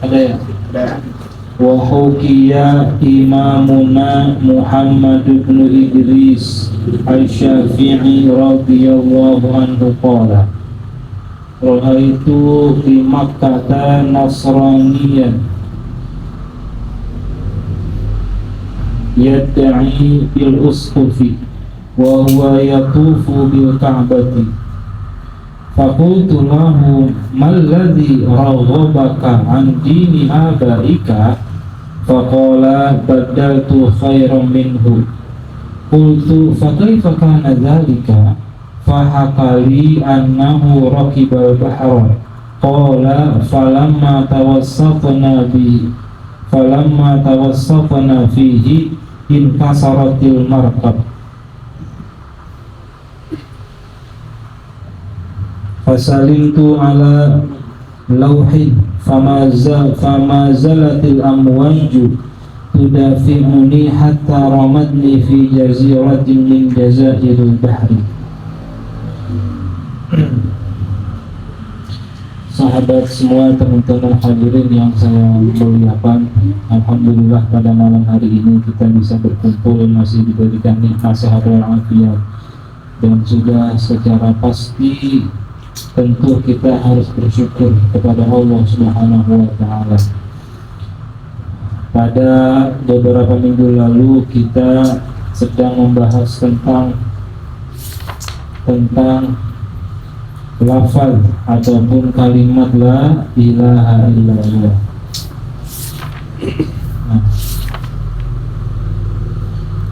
Ada ya? Wa hukiya imamuna Muhammad bin Idris Asy-Syafi'i radhiyallahu anhu qala ra'aitu fi Makkah nasraniyan yad'i bil usqufi wa huwa yatufu bil ka'bati faqultu lahu mal ladzi raghabaka an dini abaika faqala badaltu khairan minhu qultu fa kaifa kana dzalika fahakali annahu rakibal bahra qala falamma tawassafna fihi inkasaratil markab fasalimtu ala lawhin fama zalatil amwaju tudafi'uni hatta ramadni fi jaziratin min jazairil bahri. Sahabat semua, teman-teman hadirin yang saya muliakan, alhamdulillah pada malam hari ini kita bisa berkumpul, masih diberikan nikmat sehat walafiat, dan sudah secara pasti tentu kita harus bersyukur kepada Allah Subhanahu wa taala. Pada beberapa minggu lalu kita sedang membahas tentang lafaz ataupun kalimat la ilaha illallah.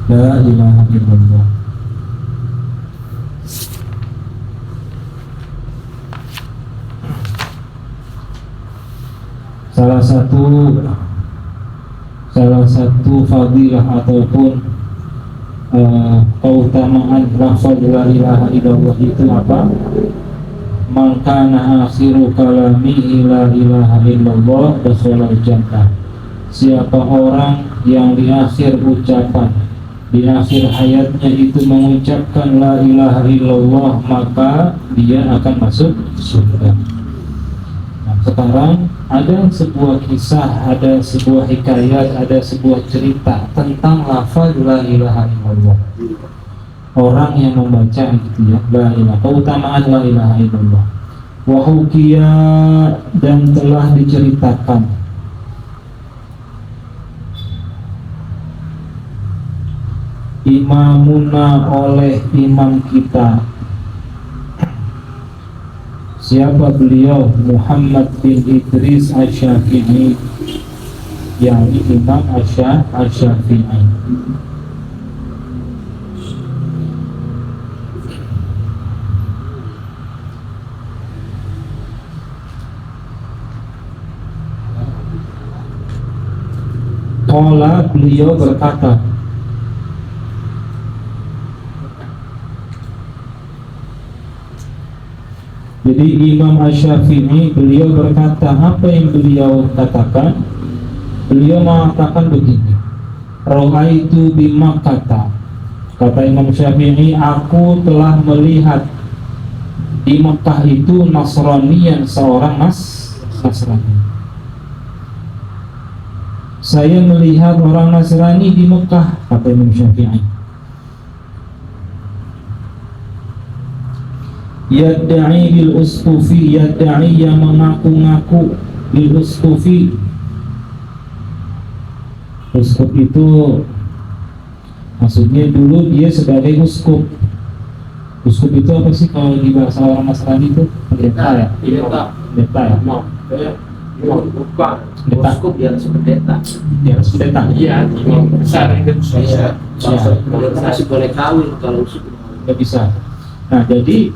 La ilaha illallah. Salah satu fadilah ataupun keutamaan lafaz la ilaha illallah itu apa? Man kana akhiru kalamihi la ilaha illallah dakhalal jannah. Siapa orang yang di akhir ucapan, di akhir hayatnya itu mengucapkan la ilaha illallah, maka dia akan masuk surga. Nah, sekarang ada sebuah kisah, ada sebuah hikayat, ada sebuah cerita tentang lafaz la ilaha illallah. Orang yang membaca gitu ya, la ilaha, keutamaan la ilaha illallah. Wa hukiya, dan telah diceritakan imamuna, oleh imam kita. Siapa beliau? Muhammad bin Idris Asy-Syafi'i, yang Imam Asy-Syafi'i. Qala, beliau berkata, jadi Imam Asy-Syafi'i beliau berkata, apa yang beliau katakan? Beliau mengatakan begini, ra'aitu bi Makkah, kata Imam Syafi'i, aku telah melihat di Mekah itu Nasraniyan, seorang Nasrani. Saya melihat orang Nasrani di Mekah, kata Imam Syafi'i. Yadda'i bil usqufi, yadda'i, yang mengaku-ngaku, bil usqufi. Uskup itu maksudnya dulu dia sebagai uskup. Uskup itu apa sih kalau di bahasa orang Nasrani itu? Pendeta ya? Pendeta ya? Bukan, uskup di atas pendeta. Di atas pendeta? Iya, imam besar itu bisa. Masih boleh kawin kalau uskup. Nggak bisa. Nah, jadi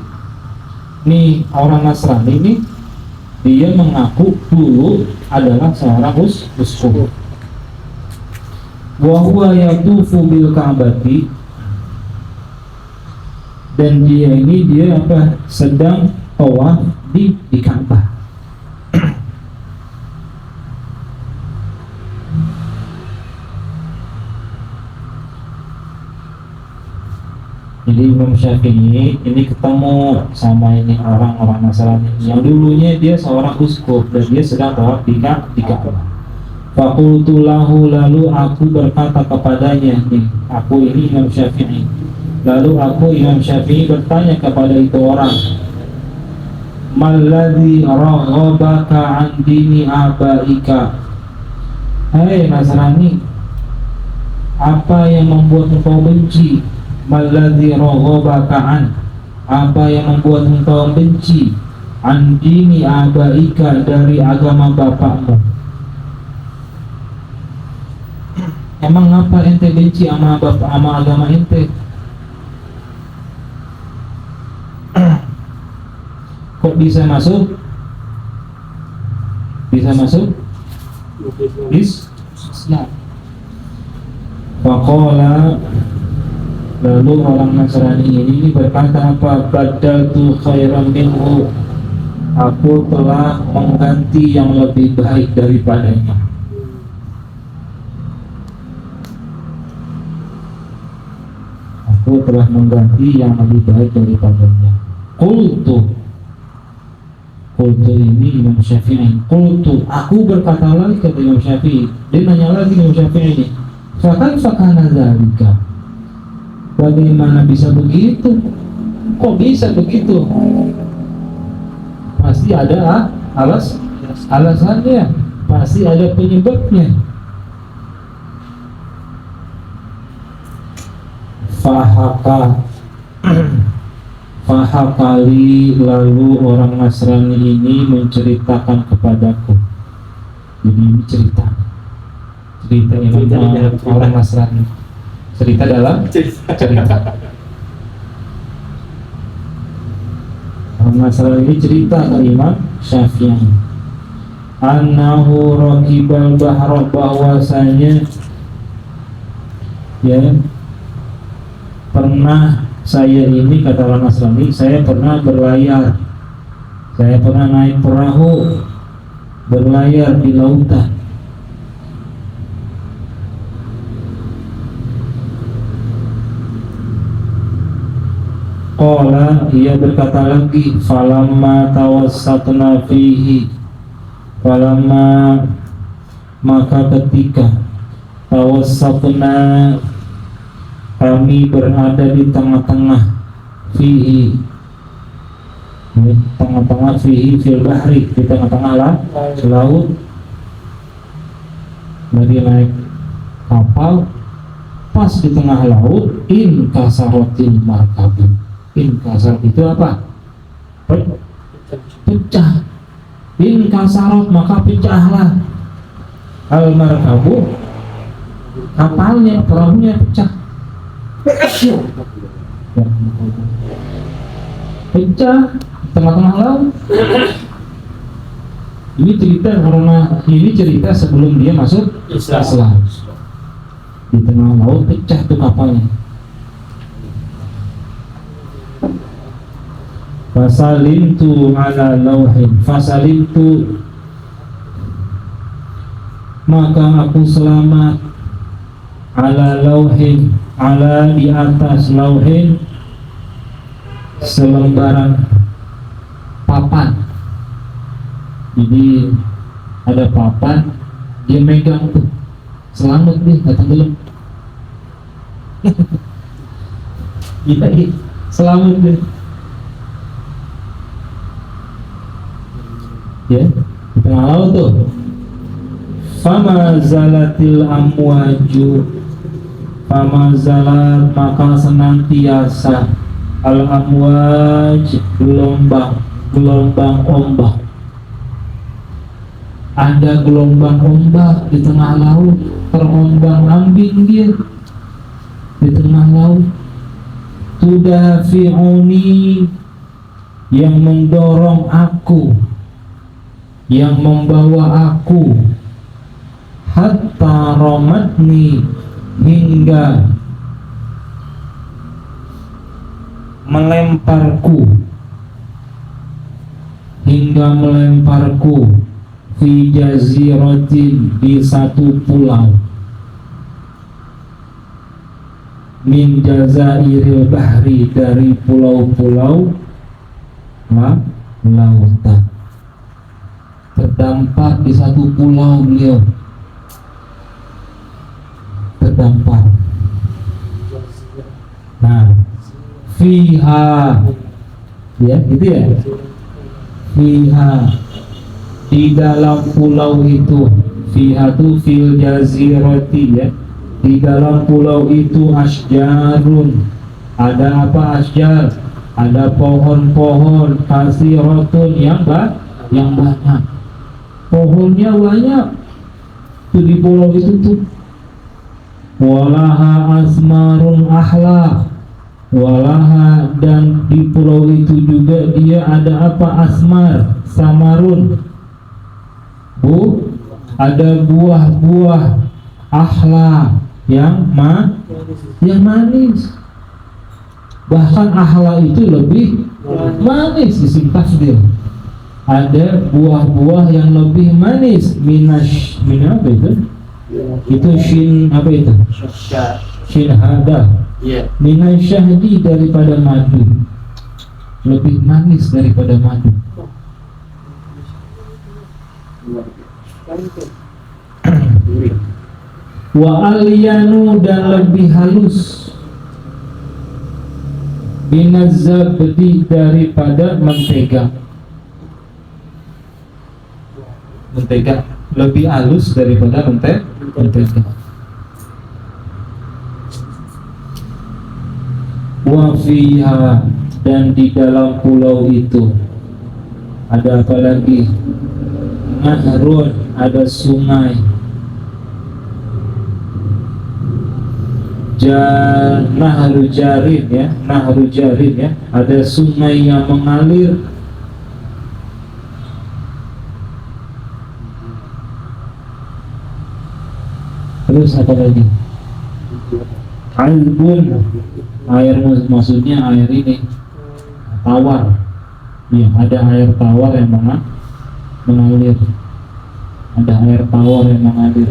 nih orang Nasrani ini dia mengaku dulu adalah seorang uskup. Wa huwa yatufu bil ka'bati, dan dia apa? Sedang tawaf di Ka'bah. Jadi Jadi Imam Syafi'i ini ketemu sama ini orang-orang Nasrani yang dulunya dia seorang uskup dan dia sedang tawaf di Ka'bah. Fakultu lahu, lalu aku berkata kepadanya, nih aku ini Imam Syafi'i. Lalu aku Imam Syafi'i bertanya kepada itu orang, Malladhi raghabaka an dini abaika. Hai Nasrani, apa yang membuat engkau benci? Malladhi raghabaka an, apa yang membuat engkau benci? An dini abaika, dari agama bapakmu. Emang apa ente benci sama agama ente? Kok bisa masuk? Bisa masuk? Islam. Faqala, lalu orang Nasrani ini berkata apa? Badaltu khairan minhu, aku telah mengganti yang lebih baik daripadanya. Aku telah mengganti yang lebih baik daripadanya. Qultu ini Imam Syafi'i. Qultu, aku berkata lagi kata Imam Syafi'i. Dia nanya lagi Imam Syafi'i ini, fakana dzalika, bagaimana bisa begitu? Kok bisa begitu? Pasti ada alasannya, pasti ada penyebabnya. Fahakali, lalu orang Nasrani ini menceritakan kepadaku. Jadi ini cerita yang orang Nasrani. Cerita dalam cerita. Orang Nasrani ini cerita ke Imam Syafi'i. Annahu raqibal bahra, bahwasanya ya pernah saya ini, kata orang Nasrani, saya pernah berlayar, saya pernah naik perahu berlayar di lautan. Qala, ia berkata lagi, falamma tawassatna fihi, falamma, maka ketika tawassatna, kami berada di tengah-tengah, fihi, tengah-tengah, fihi fil bahri, di tengah-tengah laut. Lagi naik kapal, pas di tengah laut, in kasarotil markabu. In kasar itu apa? Pecah. In kasarot, maka pecahlah al markabu, kapalnya, perahunya pecah. Pecah tengah-tengah laut. Ini cerita karena ini cerita sebelum dia masuk Islam. Di tengah laut pecah tuh kapalnya. Fasalimtu ala lauhin, fasalimtu, maka aku selamat, ala lauhin, ala di atas lauhin, selembaran papan. Jadi ada papan, dia megang tuh, selamat nih, gak tenggelam. Iya, selamat deh. Ya, di tengah laut tuh. Fama zalatil amwaju, fama zalat, maka senantiasa al amwaj, gelombang ombak. Ada gelombang ombak di tengah laut, terombang-ambing dia di tengah laut. Tudafi'uni, yang mendorong aku, yang membawa aku, hatta romatni, hingga melemparku, fi jaziratin, di satu pulau. min jazairil bahri, dari pulau-pulau lautan. Terdampar di satu pulau beliau, terdampar. Nah, fiha, ya gitu ya, fiha, di dalam pulau itu, fiha tu fil jazirati, ya, di dalam pulau itu asjarun, ada apa asjar? Ada pohon-pohon kasiratun yang banyak. Pohonnya banyak tuh di pulau itu tuh. Walaha asmarun ahla, walaha, dan di pulau itu juga dia ada apa? Asmar, samarun, bu, ada buah-buah ahla yang manis. Bahkan ahla itu lebih manis, isim tafdil. Ada buah-buah yang lebih manis. Min apa itu? Itu shin apa itu? Shin hada. Minasyahdi, daripada madu. Lebih manis daripada madu. Wa alyanu, dan lebih halus. Binazabdi, daripada mentega. Mentega lebih halus daripada mentega. Wa fiha, dan di dalam pulau itu ada apa lagi? Nahrun, ada sungai. Nahru jarin, ya, nahru jarin, ya, ada sungai yang mengalir. Terus apa lagi? Albun, air, maksudnya air ini tawar. Ya, ada air tawar yang mengalir. Ada air tawar yang mengalir.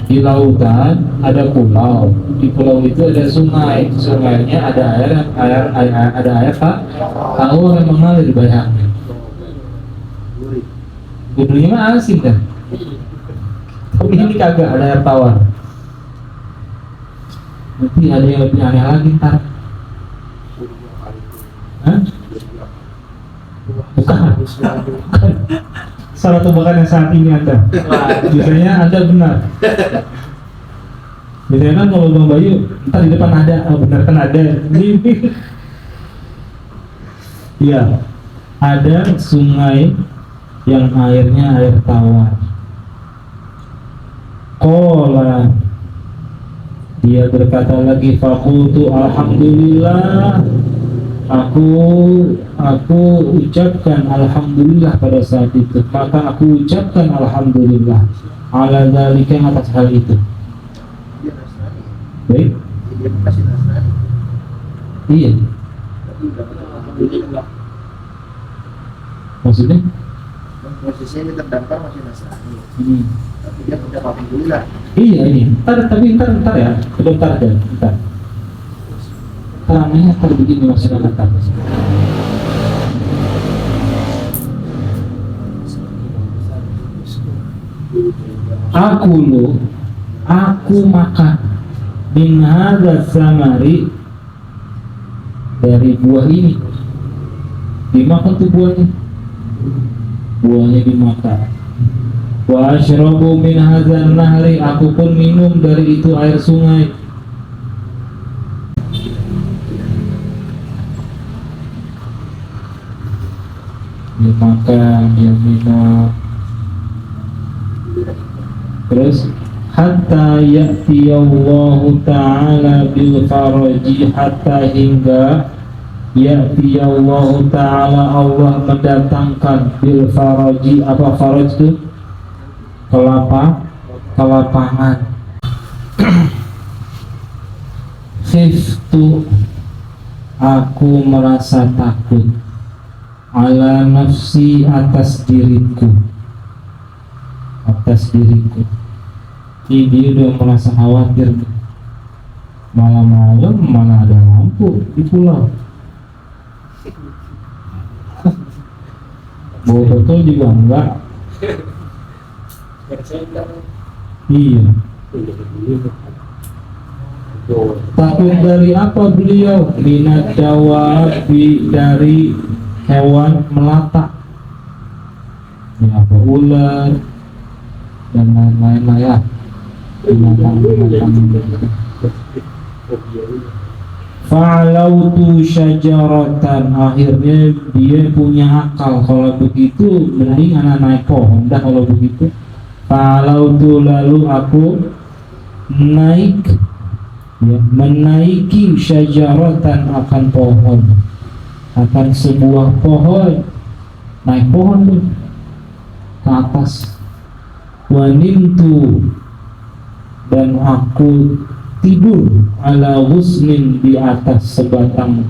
Di lautan ada pulau, di pulau itu ada sungai, sungainya ada air tawar yang mengalir, bayangin. Judulnya mah asin kan, tapi ini kagak ada air tawar. Nanti ada yang lebih aneh lagi ntar. Hah? Bukan. Salah tebakan yang saat ini Anda. Biasanya Anda benar. Biasanya kan kalau Bang Bayu, ntar di depan ada, oh benar kan ada. Iya, ada sungai yang airnya air tawar. Qala, dia berkata lagi, faqultu alhamdulillah, aku ucapkan alhamdulillah pada saat itu. Maka aku ucapkan alhamdulillah ala dzalika, atas hal itu. Baik. Iya. Maksudnya? Posisinya terdampar masih Nasrani. Tapi dia udah alhamdulillah. Iya ini. Ntar ya. Bentar aja. Bentar. Ramenya begini maksudnya kata. Aku makan min hadza samari, dari buah ini. Dimakan tuh buahnya dimakan. Wa asyrabu min hadzal nahri, aku pun minum dari itu air sungai. Dia makan, dia minum. Terus hatta ya'ti Allahu ta'ala bil faraji, hatta hingga ya'ti Allahu ta'ala, Allah mendatangkan bil faraji. Apa faraj itu? Kelapangan. Khiftu, aku merasa takut, ala nafsi, atas diriku. Ini dia udah merasa khawatir. Malam-malam mana ada lampu di pulau. Bawa betul juga enggak. Iya. Takut dari apa beliau? Minat dawabi, dari hewan melata. Ya, apa ular dan lain-lain lah ya. Binatang-binatang. Fa'alautu syajaratan, akhirnya dia punya akal. Kalau begitu mending anak naik pohon dah kalau begitu. Fa'alautu, lalu aku naik, ya, menaiki syajaratan, akan pohon, akan sebuah pohon, naik pohon tuh ke atas. Wanimtu, dan aku tidur ala ghusnin, di atas sebatang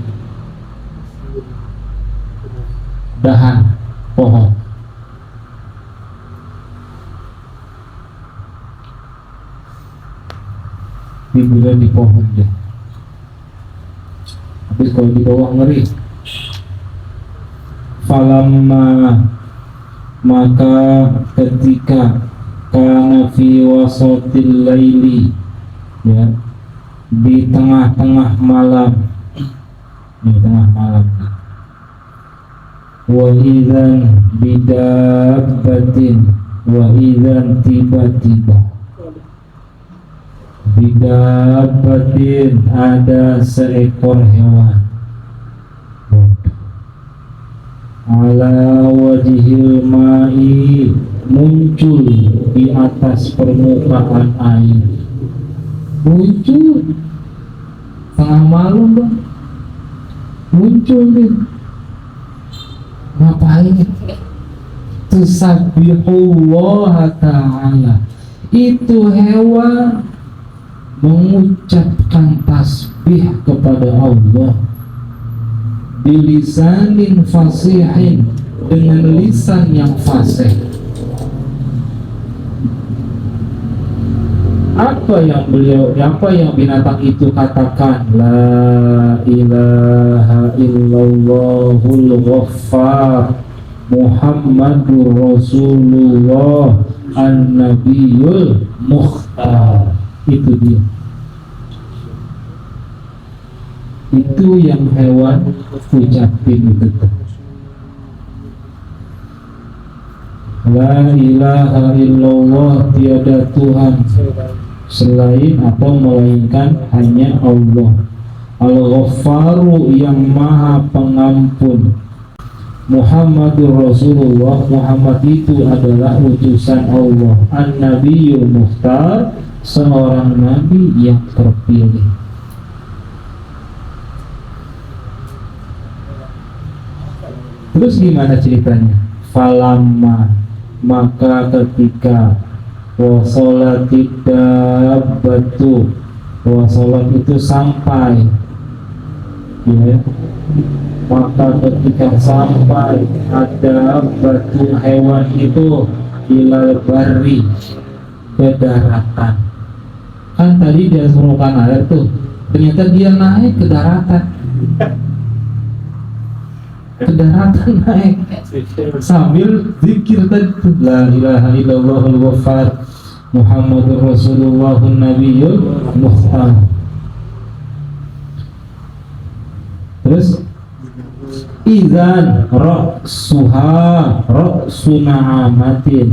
dahan pohon. Tidur di pohon deh. Habis kalau di bawah ngeri. Falamma, maka ketika kana fi wasatil laili, ya, di tengah-tengah malam, di tengah malam. Wa idzan bidabbatin, wa idzan, tiba-tiba, bidabbatin, ada seekor hewan, ala wajhil ma'i, muncul di atas permukaan air. Muncul tengah malam bang, muncul deh. Ngapain? Tusabbihullah ta'ala, itu hewan mengucapkan tasbih kepada Allah bilisanin fasihin, dengan lisan yang fasih. Apa yang binatang itu katakan? La ilaha illallahul ghaffar Muhammadur Rasulullah an-nabiyul mukhtar. Itu dia. Itu yang hewan ucapin itu. La ilaha illallah, tiada Tuhan selain atau melainkan hanya Allah. Al-Ghaffaru, yang maha pengampun. Muhammadur Rasulullah, Muhammad itu adalah utusan Allah. An-Nabiyul Mukhtar, seorang nabi yang terpilih. Terus gimana ceritanya? Falamma, maka ketika wasolatid dabbatu, wasolat itu sampai, ya, maka ketika sampai ada batu hewan itu ilal barri, ke daratan. Kan tadi dia suruhkan air tuh, ternyata dia naik ke daratan. Ke daratan naik sambil zikir tadi, la ilaha illallahul ghaffar Muhammadur Rasulullahun Nabiyul Mukhtar. Terus idzan ra'su na'amatin,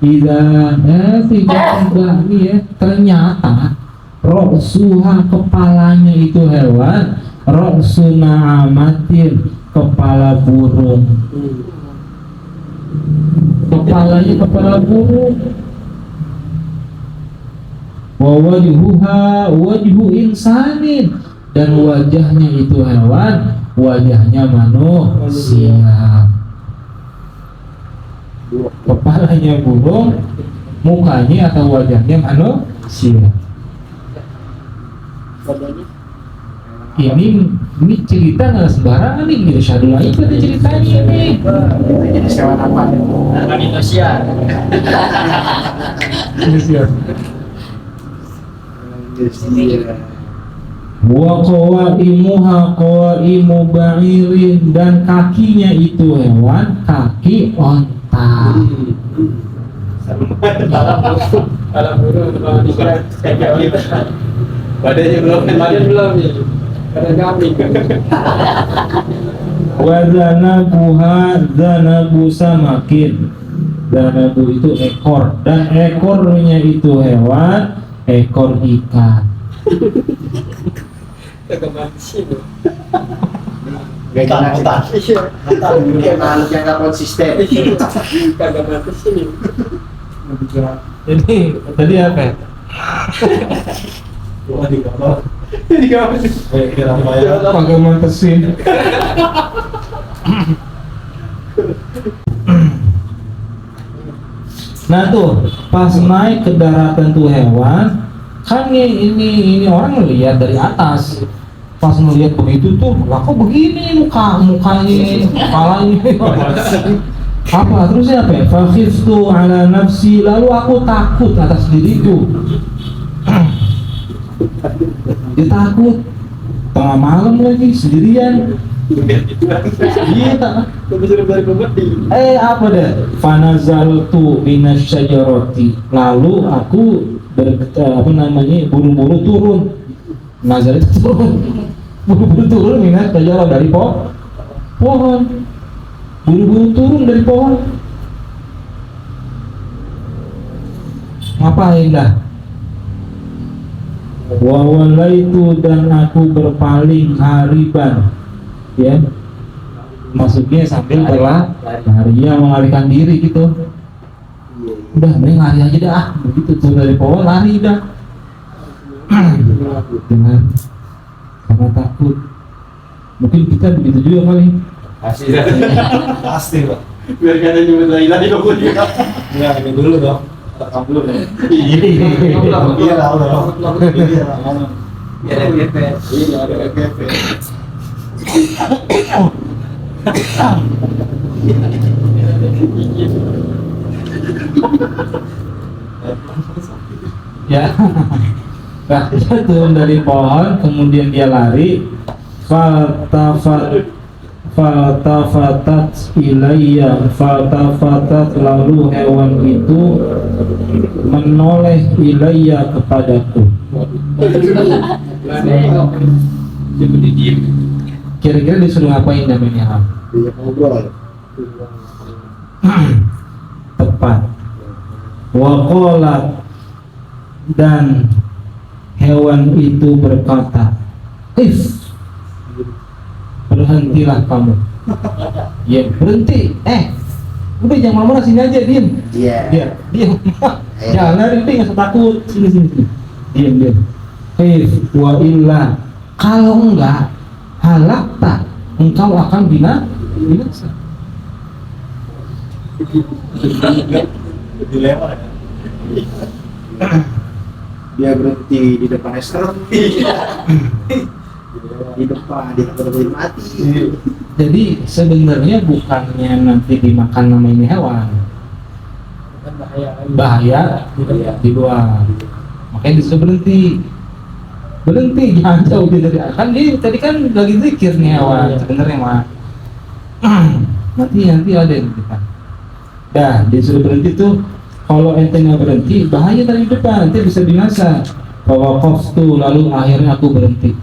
idzan tidak nih ya, ternyata ra'suha, kepalanya itu hewan, ra'su na'amatin, kepala burung. Kepalanya kepala burung. Wa wajhuha wajhu insanin, dan wajahnya itu hewan, wajahnya manusia. Kepalanya burung, mukanya atau wajahnya manusia. Ini cerita nggak sembarangan nih, gitu. Syadul Aib ada ceritanya nih. Jadi sewa apa? Indonesia. Wa qawaimuha qawaimu ba'irin, dan kakinya itu hewan kaki onta. Kalau burung kalau dikira kayak kita. Badannya belum nih. Karena kambing. Wa zanabuha zanabu samakin. Zanabu itu ekor, dan ekornya itu hewan ekor ikan. Kagak mati. Gak kena kita. Dia makhluk yang gak konsisten. Kagak mati sini. Jadi tadi apa ya? Kagak mantesin. Nah tuh pas naik ke daratan tuh hewan, kan ini orang ngelihat dari atas. Pas ngelihat begitu tuh, lah kok begini mukanya, kepalanya. Apa terusnya apa ya? Fakhiftu ala nafsi, lalu aku takut atas diriku. Dia takut tengah malam lagi sendirian. Iya tak. Apa deh? Fanazaltu minasyajarati. Lalu aku buru-buru turun. Nazar itu turun. Buru-buru turun minasyajarah dari pohon. Buru-buru turun dari pohon. Ngapain dah? Wa walaitu, dan aku berpaling hariban, ya, maksudnya sambil berlari, ya, melarikan diri gitu. Udah mending lari aja dah, begitu turun dari pohon lari dah. Dengan karena takut. Mungkin kita begitu juga kali. Pasti Pak. Biar kata nyebut lagi kok dia. Ya ini dulu dong. Rekam dulu dong. Iya tahu dong. Iya. Biar ada GP. Iya ada GP. Ya. Nah, dia turun dari pohon, kemudian dia lari. Faltafatat ilayya, faltafatat, lalu hewan itu menoleh ilayya kepadaku. Kira-kira disuruh ngapain namanya? Dia ngobrol. Tepat. Waqalat, dan hewan itu berkata, berhentilah kamu. Ya berhenti. Udah jangan marah-marah, sini aja, diem. Iya. Diam. Jangan lari, nggak usah takut. Sini. Diam. Wa illa, kalau enggak halakta, engkau akan binasa. Dilema ya. Dia berhenti di depan restoran. Di depan dia benar mati. Jadi sebenarnya bukannya nanti dimakan sama ini hewan, bahaya di luar. Makanya disuruh berhenti, jangan jauh dari. Kan dia tadi kan lagi zikir nih hewan sebenarnya mah. nanti ada yang di depan. Dah disuruh berhenti tuh. Kalau ente nggak berhenti, bahaya dari depan, nanti bisa binasa. Fawaqaftu, lalu akhirnya aku berhenti.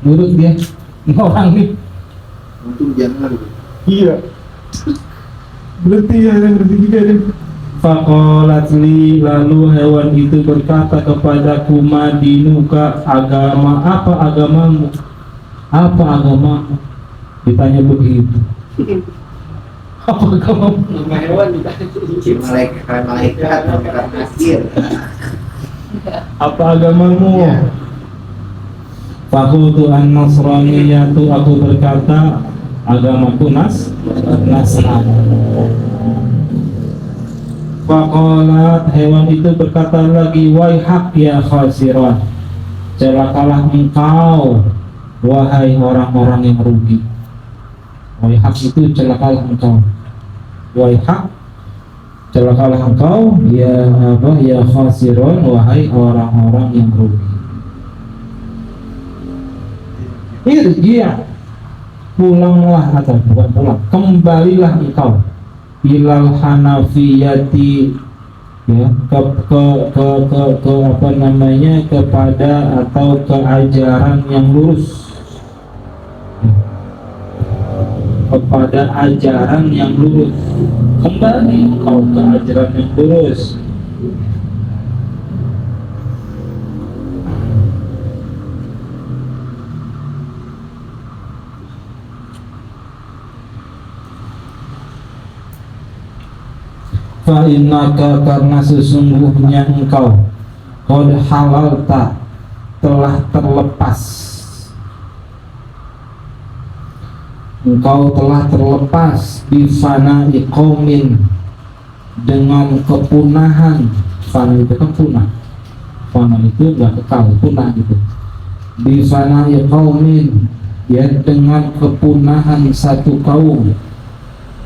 Nurut dia, ini orang nih. Untung jangan. Iya. Berhenti juga deh. Faqalat li, lalu hewan itu berkata kepadaku, madinuka, agama apa agamamu? Apa agamamu? Ditanya begitu. Apa agamamu? Nama hewan ditanya. Malaikat akhir. Apa agamamu? Fakultu an-nasraniyatu, aku berkata agamaku Nasrani. Faqalat, hewan itu berkata lagi, waihak ya khasiran, celakalah engkau wahai orang-orang yang rugi. Waihak itu celakalah engkau. Waihak, celakalah engkau ya khasiran, wahai orang-orang yang rugi. irji' pulanglah, atau bukan pulang, kembalilah engkau ilal hanafiyati, ya, ke apa namanya, kepada atau ke ajaran yang lurus, kepada ajaran yang lurus, kembali engkau ke ajaran yang lurus. Fa'innaka, karena sesungguhnya engkau qad halalta, telah terlepas, engkau telah terlepas bifana'i qaumin, dengan kepunahan. Fana itu kan punah, fana itu gak kekal, punah gitu. Bifana'i qaumin, ya, dengan kepunahan satu kaum,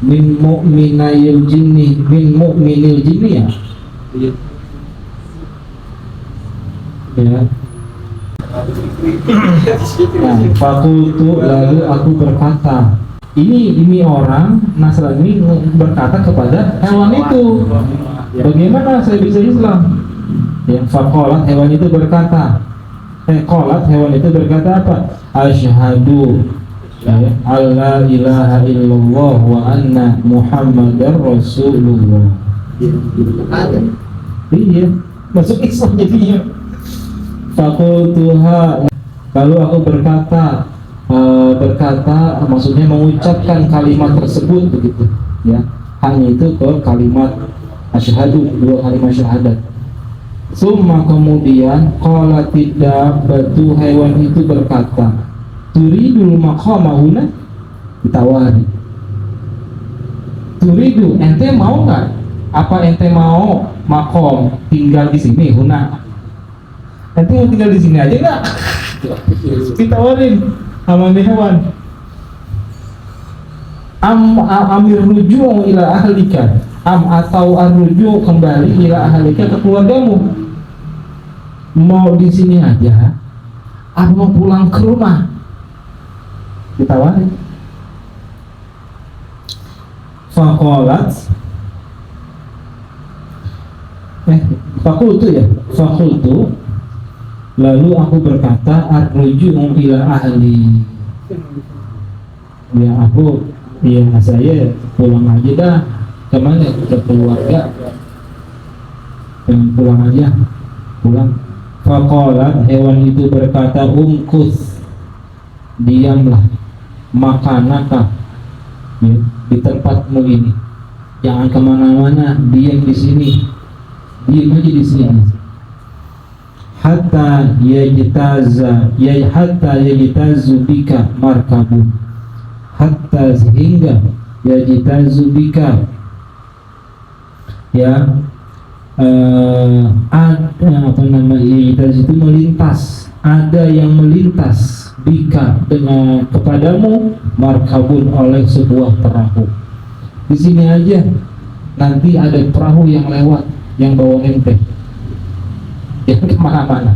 min mu'minil jinni, min mu'minil jinni, ya, ya. Nah, fakultu, lalu aku berkata, ini orang Nasrani berkata kepada hewan itu, bagaimana saya bisa Islam? Ya, fakolat, hewan itu berkata, kolat, hewan itu berkata apa? Asyhadu alla ilaha illallah wa anna muhammadar rasulullah. Iya, masuk Islam jadinya. Fakultuha, lalu aku berkata, maksudnya mengucapkan kalimat tersebut begitu, ya, hanya itu ke kalimat asyhadu, dua kalimat syahadat. Summa, kemudian, qala tidak, batu hewan itu berkata, turidul maqama huna, ditawari, turidu, ente mau nggak? Apa ente mau makom, tinggal di sini huna? Ente mau tinggal di sini aja nggak? Ditawarin sama hewan. Amir ruju' ila ahlika, atau arruju' kembali ila ahlika, ke keluargamu. Mau di sini aja, apa mau pulang ke rumah? Ditawarin. Fakolat, fakultu, ya, fakultu, lalu aku berkata, arruju'u ila ahli, ya, aku, ya, saya pulang aja dah. Kemana? Ke keluarga. Pulang aja, pulang. Fakolat, hewan itu berkata, umkus, diamlah, makanaka, ya, di tempatmu ini, jangan kemana-mana, diam di sini, diam aja di sini. Hatta yajtazu bika markabun, hatta, sehingga, yajtazu bika, ya, ada apa namanya, yajtazu itu melintas, ada yang melintas, bika, dengan kepadamu, markabun, oleh sebuah perahu. Di sini aja, nanti ada perahu yang lewat, yang bawa ente, yang kemana-mana.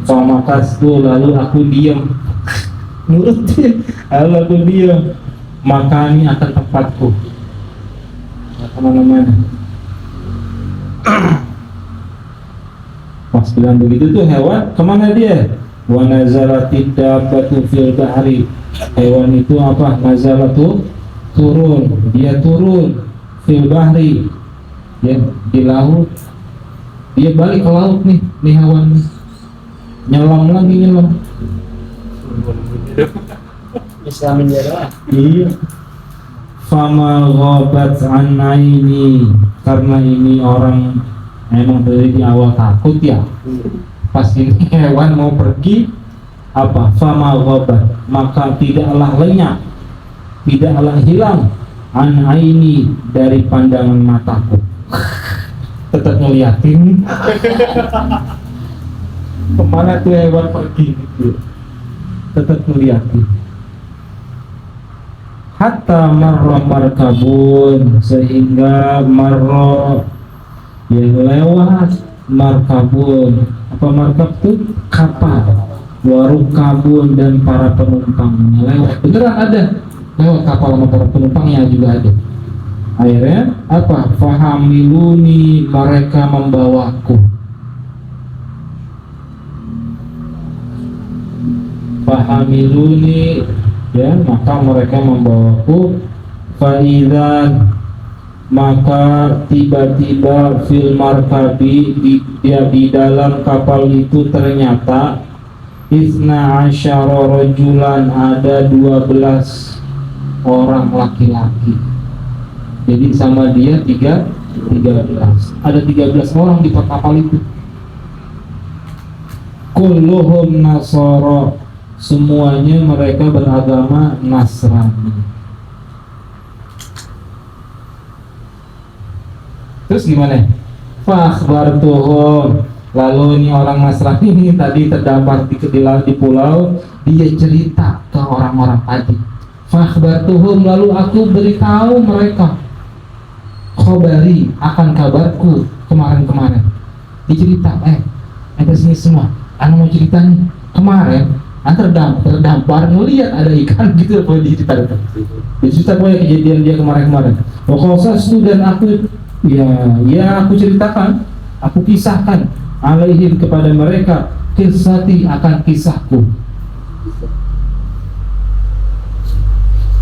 Famakastu, lalu aku diam, nurutin, lalu aku diam, makani akan tempatku, kemana-mana. Pas bilang begitu tuh hewan, kemana dia? Wa nazalatid dabbatu fil bahri, hewan itu apa? Nazalatu, turun, dia turun, fil bahri, ya, di laut. Dia balik ke laut nih hewan, nyelam lagi, nyelam. Islamin dia doang. Iya. Fama ghabat an aini, karena ini orang emang dari di awal takut, ya. Pas ini hewan mau pergi, apa? Fama ghabat, maka tidaklah lenyap, tidaklah hilang, an aini, dari pandangan mataku. Tetap ngeliatin. Kemana tuh hewan pergi gitu, tetap ngeliatin. Hatta marra markabun, sehingga marra, ya, lewat, markabun, apa markab tuh? Kapal, warukabun dan para penumpangnya lewat. Beneran ada lewat kapal sama para penumpangnya juga ada. Akhirnya apa? Fahamiluni, mereka membawaku. Fahamiluni, ya, maka mereka membawaku. Faidan, maka tiba-tiba fil markabi, di dalam kapal itu ternyata isna asyara rajulan, ada 12 orang laki-laki. Jadi sama dia 13. Ada 13 orang di kapal itu. Kulluhum nasara, semuanya mereka beragama Nasrani. Terus gimana? Fakhbartuhum, lalu ini orang Nasrani ini tadi terdampar di pulau, dia cerita ke orang-orang tadi. Fakhbartuhum, lalu aku beritahu mereka khobari, akan kabarku kemarin-kemarin. Dicerita, ada sini semua, anu mau cerita nih, kemarin terdampar ngeliat ada ikan gitu, apa dicerita pokoknya kejadian dia kemarin-kemarin. Wakosas dan aku aku ceritakan, aku kisahkan alaihim kepada mereka, kisati, akan kisahku.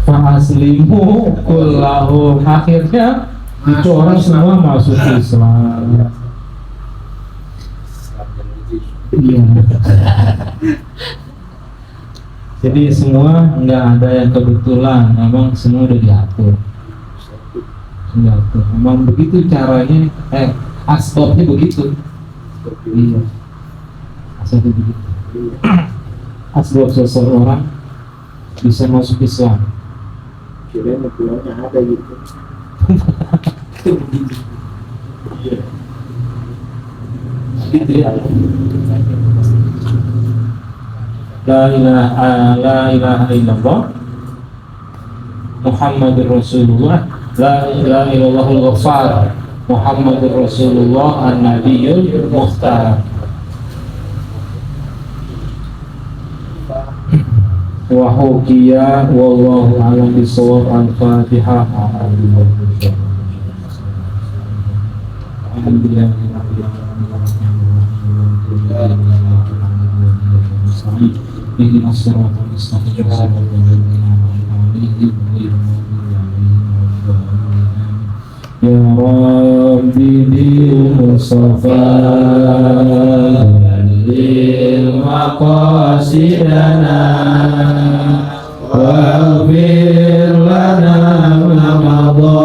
Fa'aslimu kullahum, akhirnya itu orang semua masuk Islam. Iya. Jadi semua nggak ada yang kebetulan, memang semua udah diatur. Memang begitu caranya, asbabnya begitu. Iya, asbabnya begitu. Asbab seseorang bisa masuk Islam. Kirain pulaunya ada gitu. Gitu ya. La ilaha illallah Muhammadur Rasulullah. La ilaha illallahul ghaffar Muhammadur Rasulullah an-nabiyyul mukhtar. Wa hukiya wallahu a'lam bishawab. Al-Fatihah. Alhamdulillah. Ihdinas siratal mustaqim. Ya Rabbi bil Mustafa lil maqasidana waghfir lana ma madha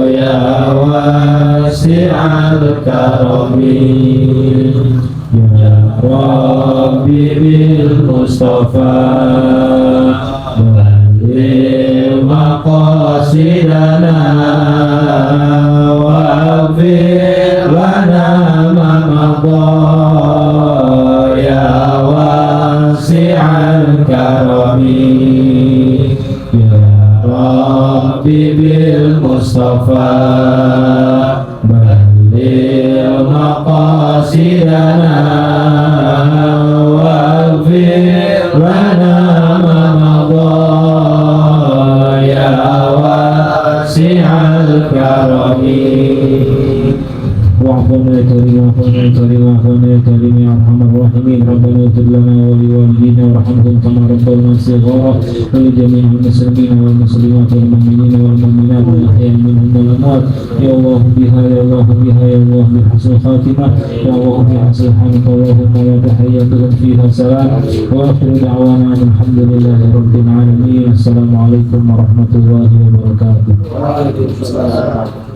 ya wasi'al karami. Ya Rabbi bil Mustafa lil maqasidana waghfir lana ma madha ya wasi'al karami. Ya Rabbi bil Mustafa balligh maqasidana waghfir lana ma madha ya wasi'al karami. واعفنا كريم واعفنا كريم واعفنا كريم يا ارحم الراحمين. ربنا اغفر لنا ولوالدينا وارحمهم كما ربونا صغارا ولجميع المسلمين والمسلمات والمؤمنين والمؤمنات الاحياء منهم والاموات. يا الله بها يا الله بها يا الله بحسن الخاتمه يا الله بحسن الحمد. اللهم لا تحياتهم فيها سلام واخر دعوانا الحمد لله رب العالمين. السلام عليكم ورحمه الله وبركاته. Waalaikumsalam.